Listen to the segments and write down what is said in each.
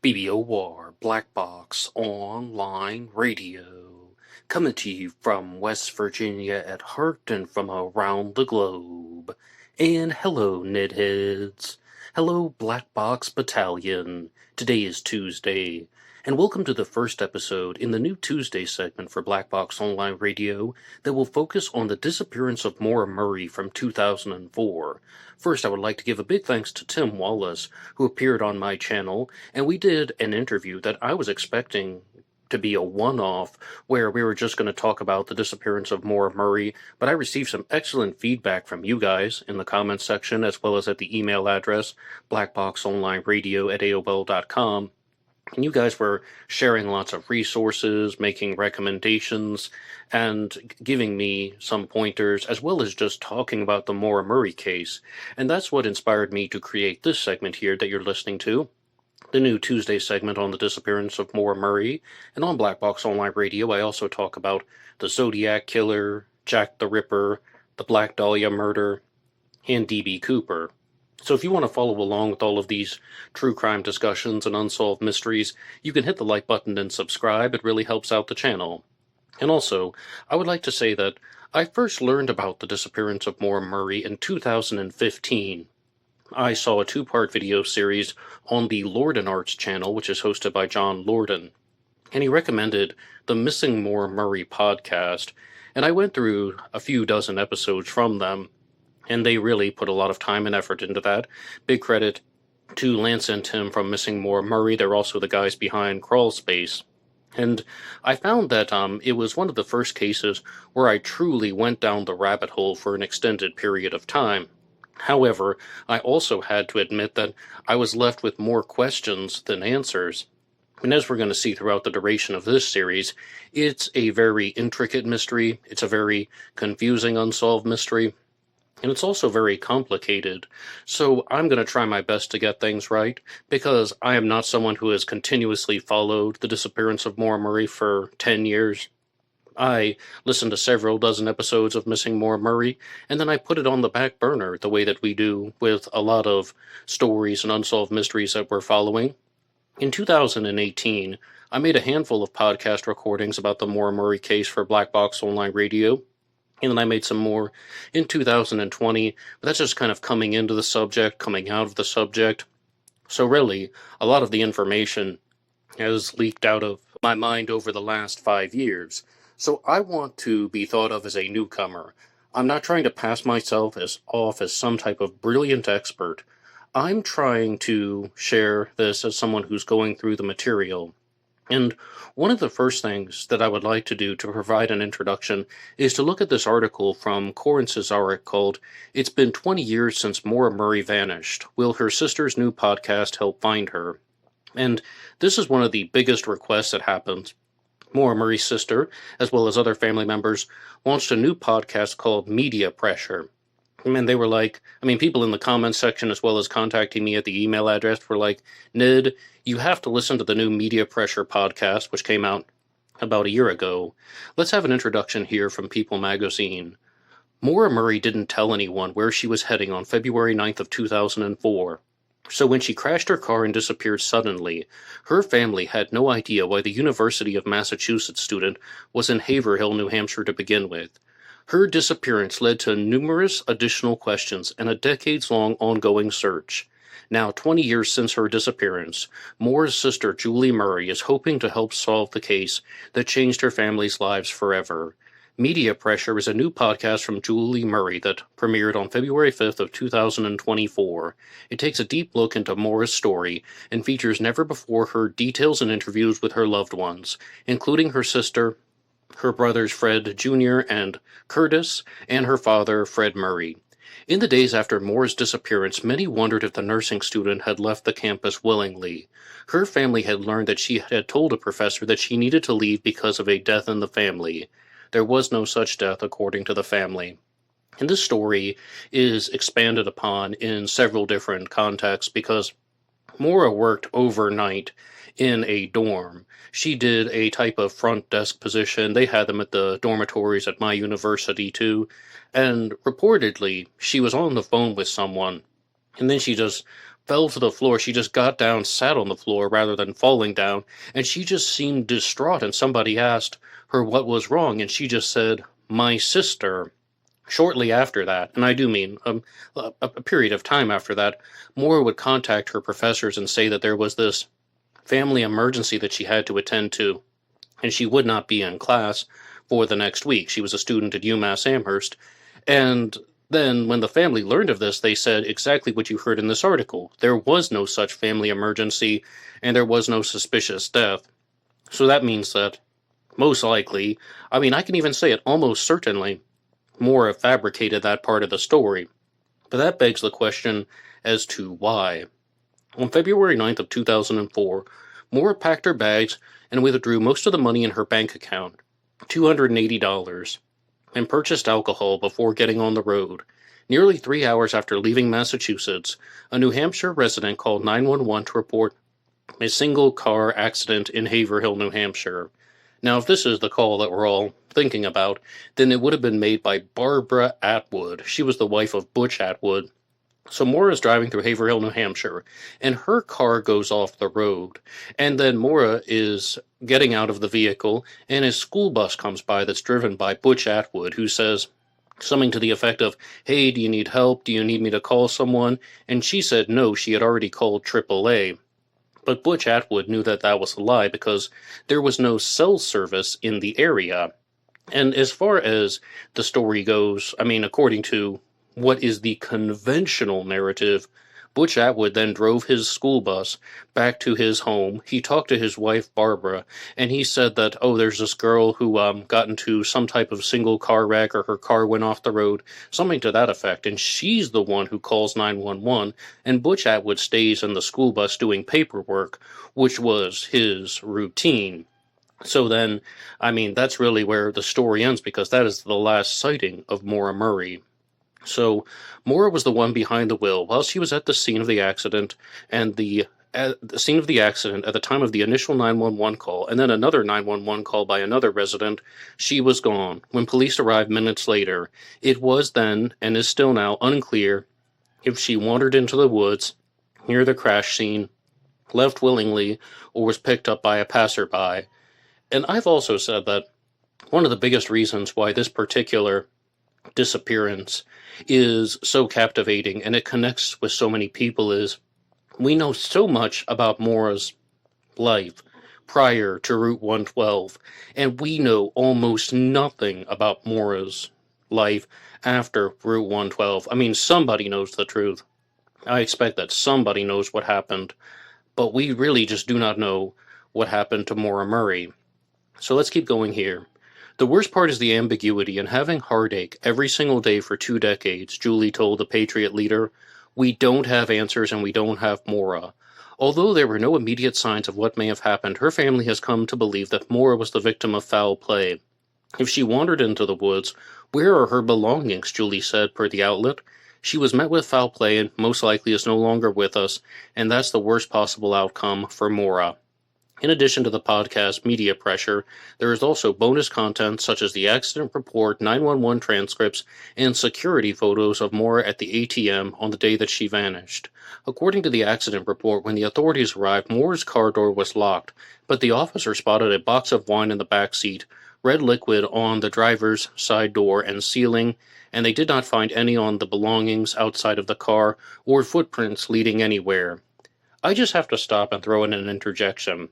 BBOR, Black Box Online Radio, coming to you from West Virginia at heart and from around the globe. And hello, Nedheads. Hello, Black Box Battalion. Today is Tuesday, and welcome to the first episode in the new Tuesday segment for Black Box Online Radio that will focus on the disappearance of Maura Murray from 2004. First, I would like to give a big thanks to Tim Wallace, who appeared on my channel, and we did an interview that I was expecting to be a one-off, where we were just going to talk about the disappearance of Maura Murray, but I received some excellent feedback from you guys in the comments section, as well as at the email address, blackboxonlineradio@aol.com. And you guys were sharing lots of resources, making recommendations, and giving me some pointers, as well as just talking about the Maura Murray case. And that's what inspired me to create this segment here that you're listening to, the new Tuesday segment on the disappearance of Maura Murray. And on Black Box Online Radio, I also talk about the Zodiac Killer, Jack the Ripper, the Black Dahlia murder, and D.B. Cooper. So if you want to follow along with all of these true crime discussions and unsolved mysteries, you can hit the like button and subscribe. It really helps out the channel. And also, I would like to say that I first learned about the disappearance of Maura Murray in 2015. I saw a two-part video series on the Lorden Arts channel, which is hosted by John Lorden, and he recommended the Missing Maura Murray podcast, and I went through a few dozen episodes from them, and they really put a lot of time and effort into that. Big credit to Lance and Tim from Missing Maura Murray. They're also the guys behind Crawl Space. And I found that it was one of the first cases where I truly went down the rabbit hole for an extended period of time. However, I also had to admit that I was left with more questions than answers. And as we're going to see throughout the duration of this series, it's a very intricate mystery. It's a very confusing, unsolved mystery. And it's also very complicated, so I'm going to try my best to get things right, because I am not someone who has continuously followed the disappearance of Maura Murray for 10 years. I listened to several dozen episodes of Missing Maura Murray, and then I put it on the back burner, the way that we do with a lot of stories and unsolved mysteries that we're following. In 2018, I made a handful of podcast recordings about the Maura Murray case for Black Box Online Radio, and then I made some more in 2020, but that's just kind of coming into the subject, coming out of the subject. So really, a lot of the information has leaked out of my mind over the last 5 years. So I want to be thought of as a newcomer. I'm not trying to pass myself off as some type of brilliant expert. I'm trying to share this as someone who's going through the material. And one of the first things that I would like to do to provide an introduction is to look at this article from Corin Cesarek called "It's Been 20 Years Since Maura Murray Vanished. Will Her Sister's New Podcast Help Find Her?" And this is one of the biggest requests that happened. Maura Murray's sister, as well as other family members, launched a new podcast called Media Pressure. And they were like, people in the comments section, as well as contacting me at the email address, were like, "Ned, you have to listen to the new Media Pressure podcast, which came out about a year ago. Let's have an introduction here from People magazine. Maura Murray didn't tell anyone where she was heading on February 9th of 2004. So when she crashed her car and disappeared suddenly, her family had no idea why the University of Massachusetts student was in Haverhill, New Hampshire to begin with. Her disappearance led to numerous additional questions and a decades-long ongoing search. Now, 20 years since her disappearance, Maura's sister Julie Murray is hoping to help solve the case that changed her family's lives forever. Media Pressure is a new podcast from Julie Murray that premiered on February 5th of 2024. It takes a deep look into Maura's story and features never-before-heard details and interviews with her loved ones, including her sister, her brothers Fred Jr. and Curtis, and her father, Fred Murray. In the days after Maura's disappearance, many wondered if the nursing student had left the campus willingly. Her family had learned that she had told a professor that she needed to leave because of a death in the family. There was no such death, according to the family. And this story is expanded upon in several different contexts because Maura worked overnight in a dorm. She did a type of front desk position. They had them at the dormitories at my university too. And reportedly, she was on the phone with someone, and then she just fell to the floor. She just got down, sat on the floor rather than falling down, and she just seemed distraught. And somebody asked her what was wrong, and she just said, "My sister." Shortly after that, and I do mean a period of time after that, Moore would contact her professors and say that there was this family emergency that she had to attend to, and she would not be in class for the next week. She was a student at UMass Amherst, and then when the family learned of this, they said exactly what you heard in this article. There was no such family emergency, and there was no suspicious death. So that means that, most likely, I mean, I can even say it almost certainly, Moore fabricated that part of the story. But that begs the question as to why. On February 9th of 2004, Moore packed her bags and withdrew most of the money in her bank account, $280, and purchased alcohol before getting on the road. Nearly 3 hours after leaving Massachusetts, a New Hampshire resident called 911 to report a single-car accident in Haverhill, New Hampshire. Now, if this is the call that we're all thinking about, then it would have been made by Barbara Atwood. She was the wife of Butch Atwood. So Maura is driving through Haverhill, New Hampshire, and her car goes off the road. And then Maura is getting out of the vehicle, and a school bus comes by that's driven by Butch Atwood, who says something to the effect of, "Hey, do you need help? Do you need me to call someone?" And she said no, she had already called AAA. But Butch Atwood knew that that was a lie because there was no cell service in the area. And as far as the story goes, I mean, according to what is the conventional narrative, Butch Atwood then drove his school bus back to his home. He talked to his wife, Barbara, and he said that, oh, there's this girl who got into some type of single car wreck, or her car went off the road, something to that effect, and she's the one who calls 911, and Butch Atwood stays in the school bus doing paperwork, which was his routine. So then, I mean, that's really where the story ends, because that is the last sighting of Maura Murray. So Maura was the one behind the wheel while she was at the scene of the accident, and at the scene of the accident at the time of the initial 911 call, and then another 911 call by another resident. She was gone. When police arrived minutes later, it was then, and is still now, unclear if she wandered into the woods near the crash scene, left willingly, or was picked up by a passerby. And I've also said that one of the biggest reasons why this particular disappearance is so captivating and it connects with so many people is we know so much about Maura's life prior to Route 112, and we know almost nothing about Maura's life after Route 112. I mean, somebody knows the truth. I expect that somebody knows what happened, but we really just do not know what happened to Maura Murray. So let's keep going here. The worst part is the ambiguity, and having heartache every single day for 2 decades, Julie told the Patriot leader. We don't have answers, and we don't have Maura. Although there were no immediate signs of what may have happened, her family has come to believe that Maura was the victim of foul play. If she wandered into the woods, where are her belongings, Julie said, per the outlet. She was met with foul play and most likely is no longer with us, and that's the worst possible outcome for Maura. In addition to the podcast Media Pressure, there is also bonus content such as the accident report, 911 transcripts, and security photos of Maura at the ATM on the day that she vanished. According to the accident report, when the authorities arrived, Maura's car door was locked, but the officer spotted a box of wine in the back seat, red liquid on the driver's side door and ceiling, and they did not find any on the belongings outside of the car or footprints leading anywhere. I just have to stop and throw in an interjection.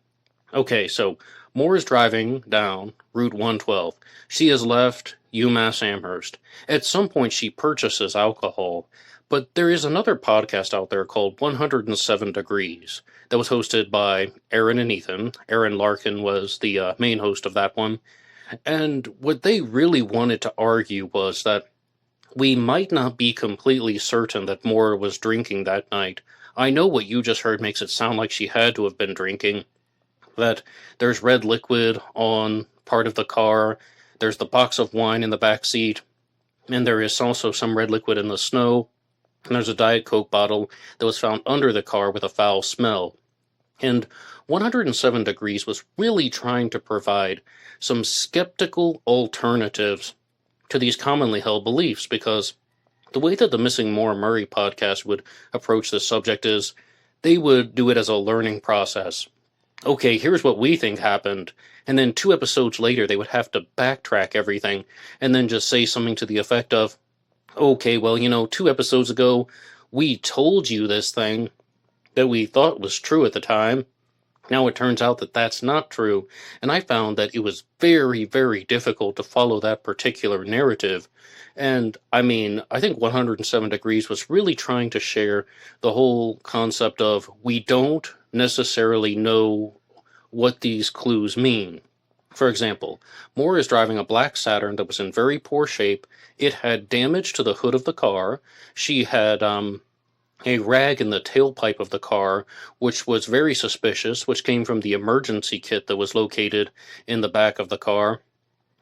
Okay, so Maura's driving down Route 112. She has left UMass Amherst. At some point, she purchases alcohol. But there is another podcast out there called 107 Degrees that was hosted by Aaron and Ethan. Aaron Larkin was the main host of that one. And what they really wanted to argue was that we might not be completely certain that Maura was drinking that night. I know what you just heard makes it sound like she had to have been drinking. That there's red liquid on part of the car, there's the box of wine in the back seat, and there is also some red liquid in the snow, and there's a Diet Coke bottle that was found under the car with a foul smell. And 107 Degrees was really trying to provide some skeptical alternatives to these commonly held beliefs, because The way that the Missing Maura Murray podcast would approach this subject is they would do it as a learning process. Okay, here's what we think happened. And then 2 episodes later, they would have to backtrack everything and then just say something to the effect of, okay, well, 2 episodes ago, we told you this thing that we thought was true at the time. Now it turns out that that's not true. And I found that it was very, very difficult to follow that particular narrative. And I mean, I think 107 Degrees was really trying to share the whole concept of we don't necessarily know what these clues mean. For example, Moore is driving a black Saturn that was in very poor shape. It had damage to the hood of the car. She had a rag in the tailpipe of the car, which was very suspicious, which came from the emergency kit that was located in the back of the car.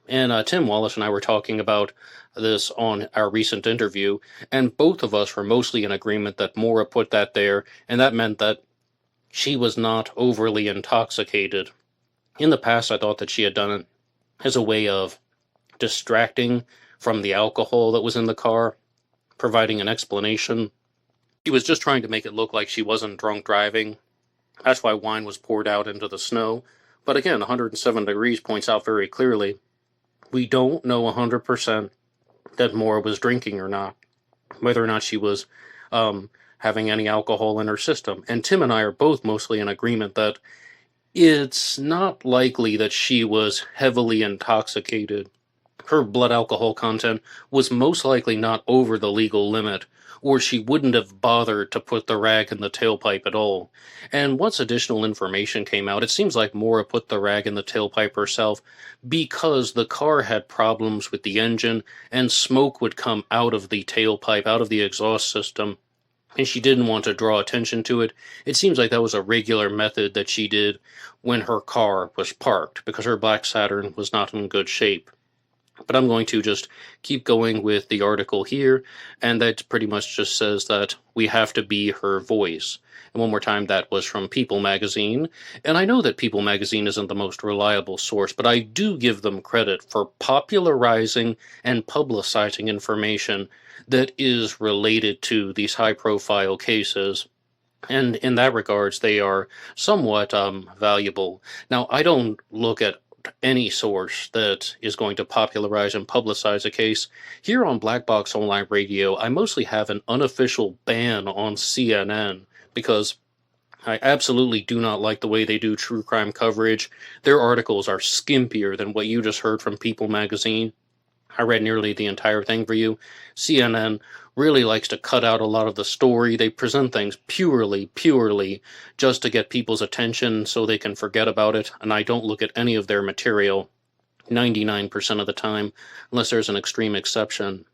And Tim Wallace and I were talking about this on our recent interview, and both of us were mostly in agreement that Maura put that there, and that meant that she was not overly intoxicated. In the past, I thought that she had done it as a way of distracting from the alcohol that was in the car, providing an explanation. She was just trying to make it look like she wasn't drunk driving. That's why wine was poured out into the snow. But again, 107 Degrees points out very clearly, we don't know 100% that Maura was drinking or not, whether or not she was having any alcohol in her system. And Tim and I are both mostly in agreement that it's not likely that she was heavily intoxicated. Her blood alcohol content was most likely not over the legal limit, or she wouldn't have bothered to put the rag in the tailpipe at all. And once additional information came out, it seems like Maura put the rag in the tailpipe herself because the car had problems with the engine, and smoke would come out of the tailpipe, out of the exhaust system, and she didn't want to draw attention to it. It seems like that was a regular method that she did when her car was parked, because her black Saturn was not in good shape. But I'm going to just keep going with the article here, and that pretty much just says that we have to be her voice. And one more time, that was from People magazine. And I know that People magazine isn't the most reliable source, but I do give them credit for popularizing and publicizing information that is related to these high-profile cases. And in that regards, they are somewhat valuable. Now, I don't look at any source that is going to popularize and publicize a case. Here on Black Box Online Radio, I mostly have an unofficial ban on CNN because I absolutely do not like the way they do true crime coverage. Their articles are skimpier than what you just heard from People magazine. I read nearly the entire thing for you. CNN really likes to cut out a lot of the story. They present things purely just to get people's attention so they can forget about it, and I don't look at any of their material 99% of the time, unless there's an extreme exception.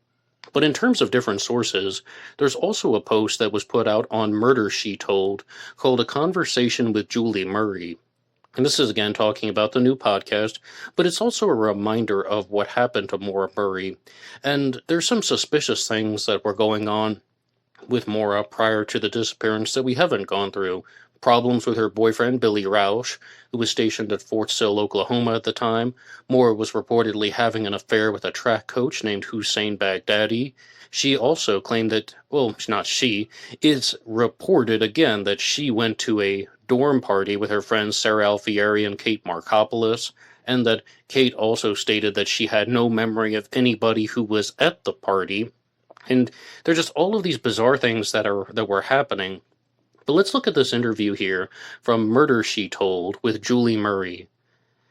But in terms of different sources, there's also a post that was put out on Murder, She Told, called A Conversation with Julie Murray. And this is again talking about the new podcast, but it's also a reminder of what happened to Maura Murray. And there's some suspicious things that were going on with Maura prior to the disappearance that we haven't gone through. Problems with her boyfriend, Billy Rausch, who was stationed at Fort Sill, Oklahoma at the time. Maura was reportedly having an affair with a track coach named Hussein Baghdadi. She also claimed that, well, not she, it's reported again that she went to a dorm party with her friends Sarah Alfieri and Kate Markopoulos, and that Kate also stated that she had no memory of anybody who was at the party. And there's just all of these bizarre things that were happening. But let's look at this interview here from Murder, She Told with Julie Murray.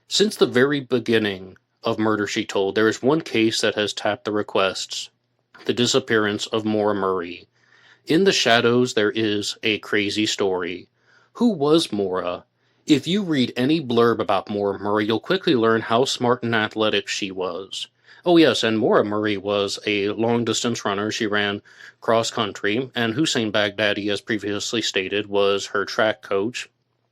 Since the very beginning of Murder, She Told, there is one case that has tapped the requests: the disappearance of Maura Murray. In the shadows, there is a crazy story. Who was Maura? If you read any blurb about Maura Murray, you'll quickly learn how smart and athletic she was. Oh yes, and Maura Murray was a long-distance runner. She ran cross-country, and Hussein Baghdadi, as previously stated, was her track coach.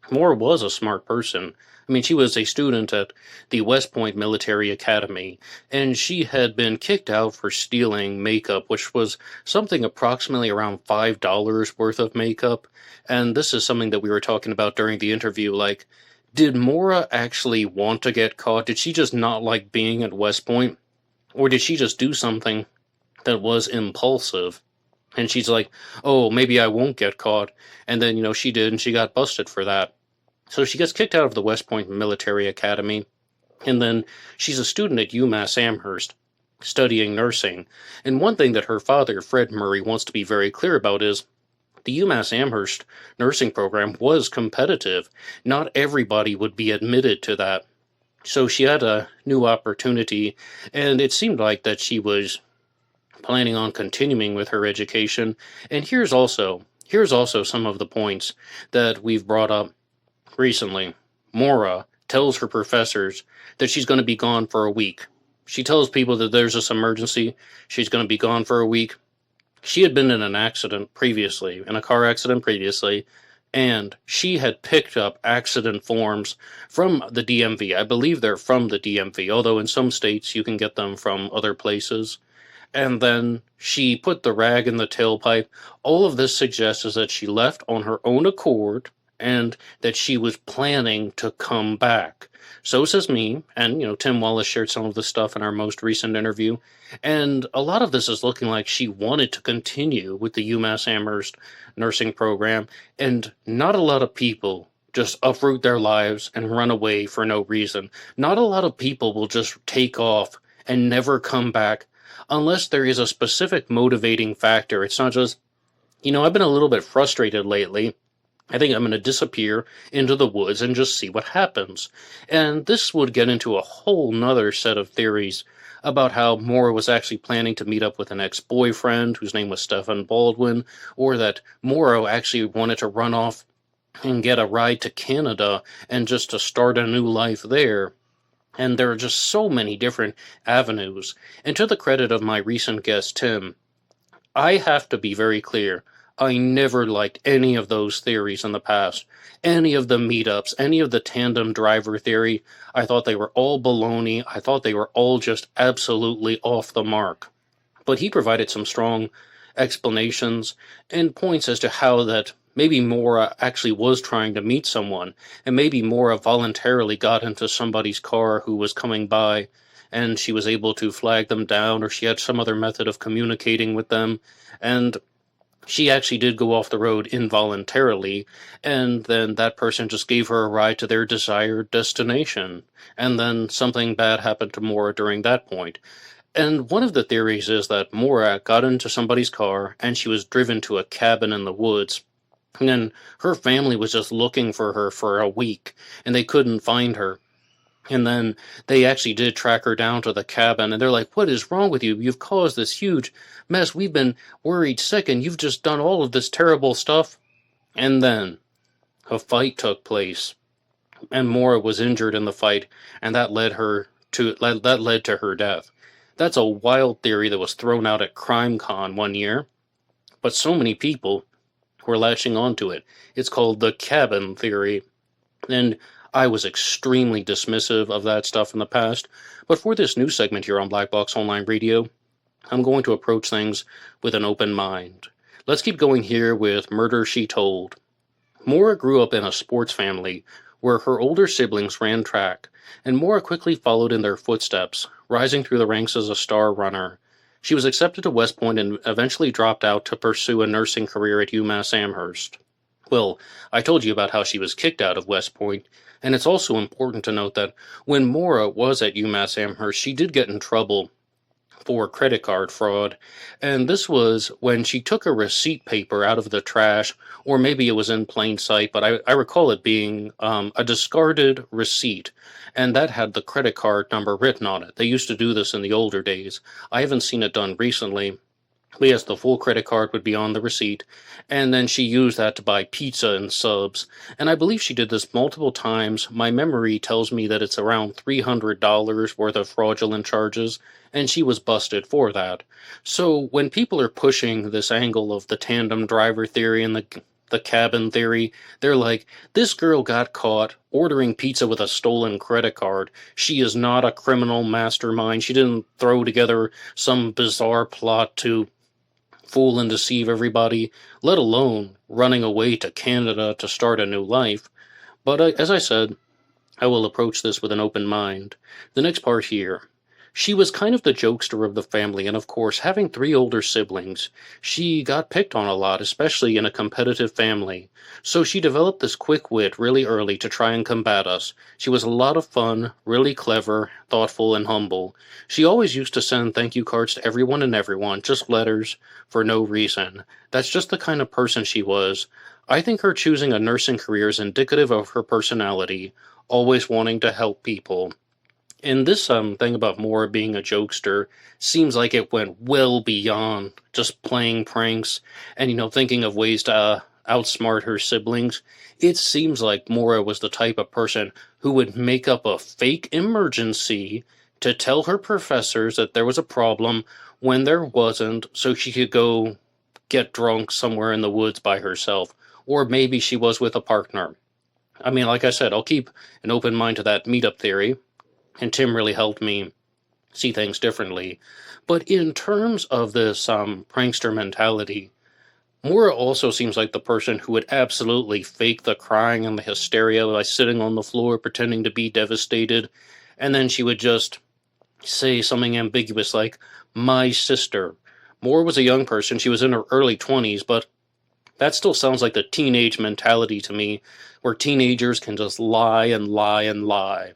Maura was a smart person. I mean, she was a student at the West Point Military Academy, and she had been kicked out for stealing makeup, which was something approximately around $5 worth of makeup. And this is something that we were talking about during the interview, like, did Maura actually want to get caught? Did she just not like being at West Point? Or did she just do something that was impulsive. And she's like, oh, maybe I won't get caught. And then, she did, and she got busted for that. So she gets kicked out of the West Point Military Academy. And then she's a student at UMass Amherst, studying nursing. And one thing that her father, Fred Murray, wants to be very clear about is the UMass Amherst nursing program was competitive. Not everybody would be admitted to that. So she had a new opportunity, and it seemed like that she was planning on continuing with her education. And here's also some of the points that we've brought up recently. Maura tells her professors that she's going to be gone for a week. She tells people that there's this emergency. She's going to be gone for a week. She had been in an accident previously, in a car accident previously, and she had picked up accident forms from the DMV. I believe they're from the DMV, although in some states you can get them from other places. And then she put the rag in the tailpipe. All of this suggests is that she left on her own accord and that she was planning to come back. So says me, and Tim Wallace shared some of the stuff in our most recent interview, and a lot of this is looking like she wanted to continue with the UMass Amherst nursing program, and not a lot of people just uproot their lives and run away for no reason. Not a lot of people will just take off and never come back unless there is a specific motivating factor. It's not just, I've been a little bit frustrated lately. I think I'm going to disappear into the woods and just see what happens. And this would get into a whole nother set of theories about how Maura was actually planning to meet up with an ex-boyfriend whose name was Stephen Baldwin, or that Maura actually wanted to run off and get a ride to Canada and just to start a new life there. And there are just so many different avenues. And to the credit of my recent guest, Tim, I have to be very clear. I never liked any of those theories in the past. Any of the meetups, any of the tandem driver theory. I thought they were all baloney. I thought they were all just absolutely off the mark. But he provided some strong explanations and points as to how that maybe Maura actually was trying to meet someone, and maybe Maura voluntarily got into somebody's car who was coming by, and she was able to flag them down, or she had some other method of communicating with them, and she actually did go off the road involuntarily, and then that person just gave her a ride to their desired destination, and then something bad happened to Maura during that point. And one of the theories is that Maura got into somebody's car, and she was driven to a cabin in the woods, and then her family was just looking for her for a week, and they couldn't find her. And then they actually did track her down to the cabin, and they're like, what is wrong with you? You've caused this huge mess. We've been worried sick, and you've just done all of this terrible stuff. And then a fight took place, and Maura was injured in the fight, and that led to her death. That's a wild theory that was thrown out at CrimeCon one year, but so many people were latching onto it. It's called the cabin theory, and I was extremely dismissive of that stuff in the past, but for this new segment here on Black Box Online Radio, I'm going to approach things with an open mind. Let's keep going here with Murder, She Told. Maura grew up in a sports family where her older siblings ran track, and Maura quickly followed in their footsteps, rising through the ranks as a star runner. She was accepted to West Point and eventually dropped out to pursue a nursing career at UMass Amherst. Well, I told you about how she was kicked out of West Point, and it's also important to note that when Maura was at UMass Amherst, she did get in trouble for credit card fraud, and this was when she took a receipt paper out of the trash, or maybe it was in plain sight, but I recall it being a discarded receipt, and that had the credit card number written on it. They used to do this in the older days. I haven't seen it done recently. But yes, the full credit card would be on the receipt, and then she used that to buy pizza and subs, and I believe she did this multiple times. My memory tells me that it's around $300 worth of fraudulent charges, and she was busted for that. So when people are pushing this angle of the tandem driver theory and the cabin theory, they're like, this girl got caught ordering pizza with a stolen credit card. She is not a criminal mastermind. She didn't throw together some bizarre plot to fool and deceive everybody, let alone running away to Canada to start a new life. But as I said, I will approach this with an open mind. The next part here. She was kind of the jokester of the family, and of course, having three older siblings, she got picked on a lot, especially in a competitive family. So she developed this quick wit really early to try and combat us. She was a lot of fun, really clever, thoughtful, and humble. She always used to send thank you cards to everyone, just letters, for no reason. That's just the kind of person she was. I think her choosing a nursing career is indicative of her personality, always wanting to help people. And this thing about Maura being a jokester seems like it went well beyond just playing pranks and thinking of ways to outsmart her siblings. It seems like Maura was the type of person who would make up a fake emergency to tell her professors that there was a problem when there wasn't, so she could go get drunk somewhere in the woods by herself, or maybe she was with a partner. I mean, like I said, I'll keep an open mind to that meetup theory, and Tim really helped me see things differently. But in terms of this prankster mentality, Maura also seems like the person who would absolutely fake the crying and the hysteria by sitting on the floor pretending to be devastated, and then she would just say something ambiguous like, my sister. Maura was a young person, she was in her early 20s, but that still sounds like the teenage mentality to me, where teenagers can just lie and lie and lie.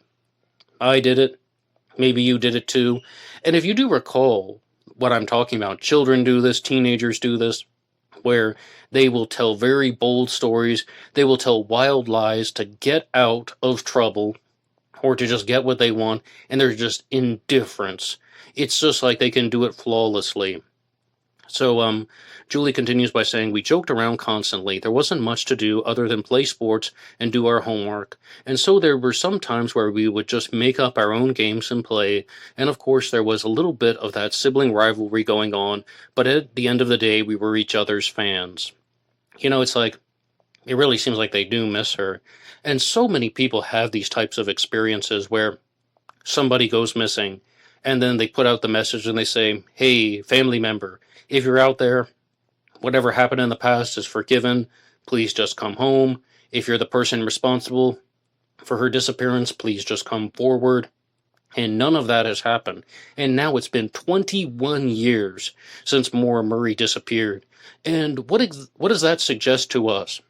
I did it. Maybe you did it too. And if you do recall what I'm talking about, children do this, teenagers do this, where they will tell very bold stories, they will tell wild lies to get out of trouble or to just get what they want, and there's just indifference. It's just like they can do it flawlessly. So, Julie continues by saying, we joked around constantly. There wasn't much to do other than play sports and do our homework. And so there were some times where we would just make up our own games and play. And of course, there was a little bit of that sibling rivalry going on. But at the end of the day, we were each other's fans. It's like, it really seems like they do miss her. And so many people have these types of experiences where somebody goes missing, and then they put out the message and they say, hey, family member, if you're out there, whatever happened in the past is forgiven. Please just come home. If you're the person responsible for her disappearance, please just come forward. And none of that has happened. And now it's been 21 years since Maura Murray disappeared. And what does that suggest to us?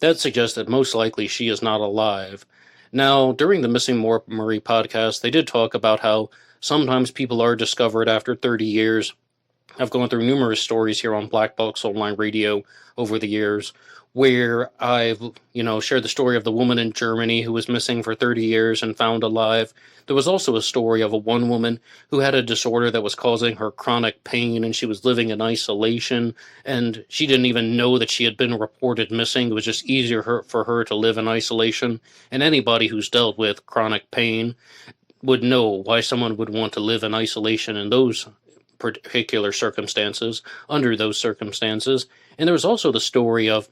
That suggests that most likely she is not alive. Now, during the Missing Maura Murray podcast, they did talk about how sometimes people are discovered after 30 years. I've gone through numerous stories here on Black Box Online Radio over the years where I've, shared the story of the woman in Germany who was missing for 30 years and found alive. There was also a story of a one woman who had a disorder that was causing her chronic pain, and she was living in isolation, and she didn't even know that she had been reported missing. It was just easier for her to live in isolation, and anybody who's dealt with chronic pain would know why someone would want to live in isolation in those particular circumstances, under those circumstances. And there was also the story of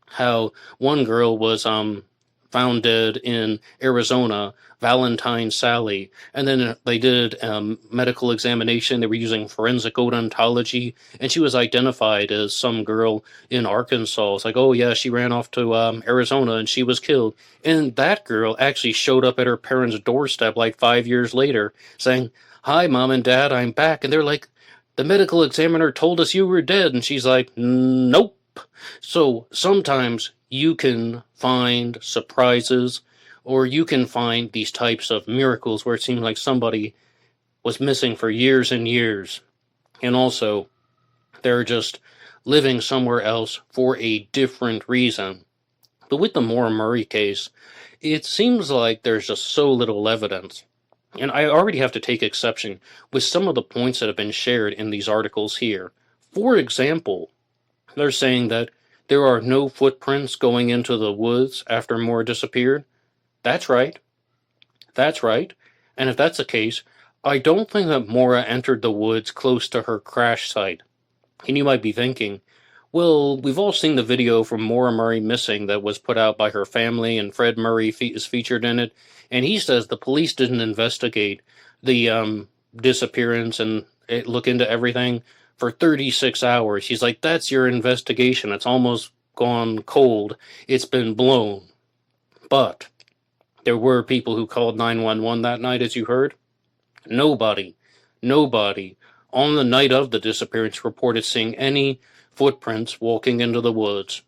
how one girl was found dead in Arizona, Valentine Sally, and then they did medical examination. They were using forensic odontology, and she was identified as some girl in Arkansas. It's like, oh yeah, she ran off to Arizona and she was killed. And that girl actually showed up at her parents' doorstep like 5 years later saying, hi, Mom and Dad, I'm back. And they're like, the medical examiner told us you were dead. And she's like, nope. So sometimes you can find surprises, or you can find these types of miracles where it seems like somebody was missing for years and years, and also they're just living somewhere else for a different reason. But with the Maura Murray case, it seems like there's just so little evidence. And I already have to take exception with some of the points that have been shared in these articles here. For example, they're saying that there are no footprints going into the woods after Maura disappeared. That's right. That's right. And if that's the case, I don't think that Maura entered the woods close to her crash site. And you might be thinking, well, we've all seen the video from Maura Murray missing that was put out by her family, and Fred Murray is featured in it. And he says the police didn't investigate the disappearance and look into everything for 36 hours. He's like, that's your investigation. It's almost gone cold. It's been blown. But there were people who called 911 that night, as you heard. Nobody on the night of the disappearance reported seeing any footprints walking into the woods.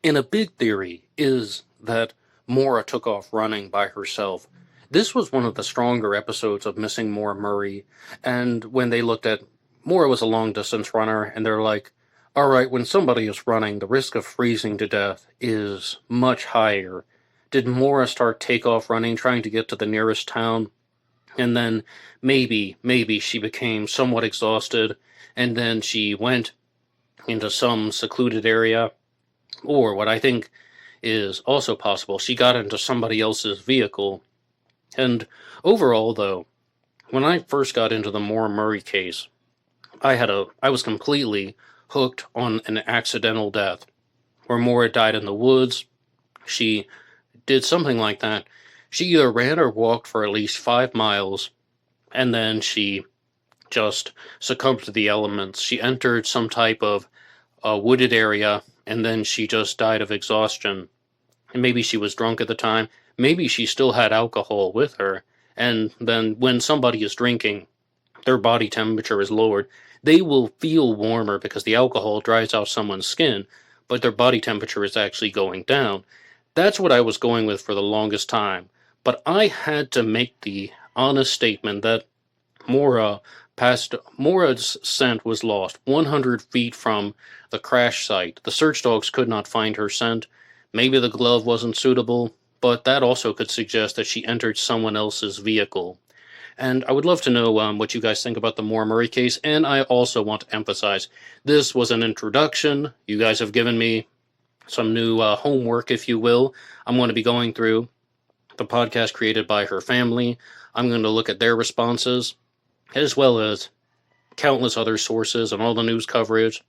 And a big theory is that Maura took off running by herself. This was one of the stronger episodes of Missing Maura Murray, and when they looked at Maura was a long-distance runner, and they're like, alright, when somebody is running, the risk of freezing to death is much higher. Did Maura start takeoff running, trying to get to the nearest town? And then maybe she became somewhat exhausted, and then she went into some secluded area. Or what I think is also possible, she got into somebody else's vehicle. And overall, though, when I first got into the Maura Murray case, I was completely hooked on an accidental death, where Maura died in the woods. She did something like that. She either ran or walked for at least 5 miles, and then she just succumbed to the elements. She entered some type of wooded area, and then she just died of exhaustion. And maybe she was drunk at the time. Maybe she still had alcohol with her. And then when somebody is drinking, their body temperature is lowered. They will feel warmer because the alcohol dries out someone's skin, but their body temperature is actually going down. That's what I was going with for the longest time. But I had to make the honest statement that Maura's scent was lost 100 feet from the crash site. The search dogs could not find her scent. Maybe the glove wasn't suitable, but that also could suggest that she entered someone else's vehicle. And I would love to know what you guys think about the Maura Murray case, and I also want to emphasize, this was an introduction. You guys have given me some new homework, if you will. I'm going to be going through the podcast created by her family. I'm going to look at their responses, as well as countless other sources and all the news coverage,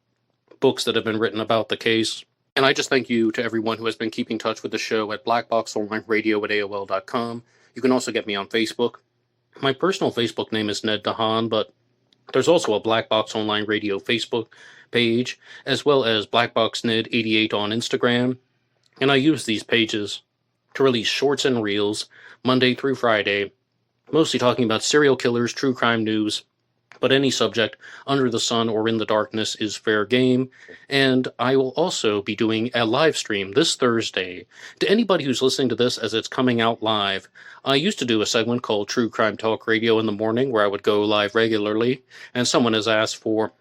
books that have been written about the case. And I just thank you to everyone who has been keeping touch with the show at blackboxonlineradio@AOL.com. You can also get me on Facebook. My personal Facebook name is Ned DeHaan, but there's also a Black Box Online Radio Facebook page, as well as blackboxned88 on Instagram. And I use these pages to release shorts and reels Monday through Friday, mostly talking about serial killers, true crime news, but any subject under the sun or in the darkness is fair game. And I will also be doing a live stream this Thursday. To anybody who's listening to this as it's coming out live, I used to do a segment called True Crime Talk Radio in the morning, where I would go live regularly, and someone has asked for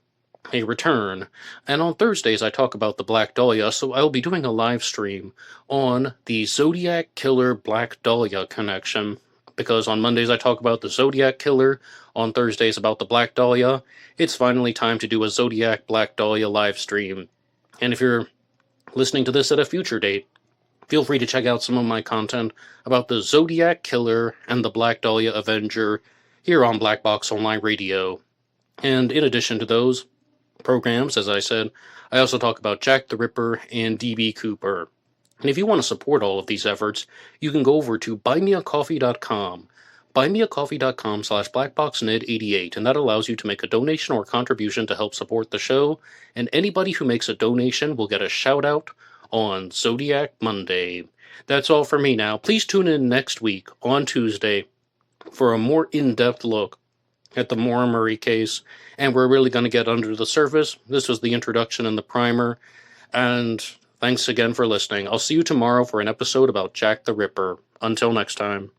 a return. And on Thursdays, I talk about the Black Dahlia, so I'll be doing a live stream on the Zodiac Killer Black Dahlia connection, because on Mondays I talk about the Zodiac Killer, on Thursdays about the Black Dahlia. It's finally time to do a Zodiac Black Dahlia live stream. And if you're listening to this at a future date, feel free to check out some of my content about the Zodiac Killer and the Black Dahlia Avenger here on Black Box Online Radio. And in addition to those programs, as I said, I also talk about Jack the Ripper and D.B. Cooper. And if you want to support all of these efforts, you can go over to buymeacoffee.com. buymeacoffee.com/blackboxned88, and that allows you to make a donation or contribution to help support the show, and anybody who makes a donation will get a shout-out on Zodiac Monday. That's all for me now. Please tune in next week on Tuesday for a more in-depth look at the Maura Murray case, and we're really going to get under the surface. This was the introduction and the primer, and thanks again for listening. I'll see you tomorrow for an episode about Jack the Ripper. Until next time.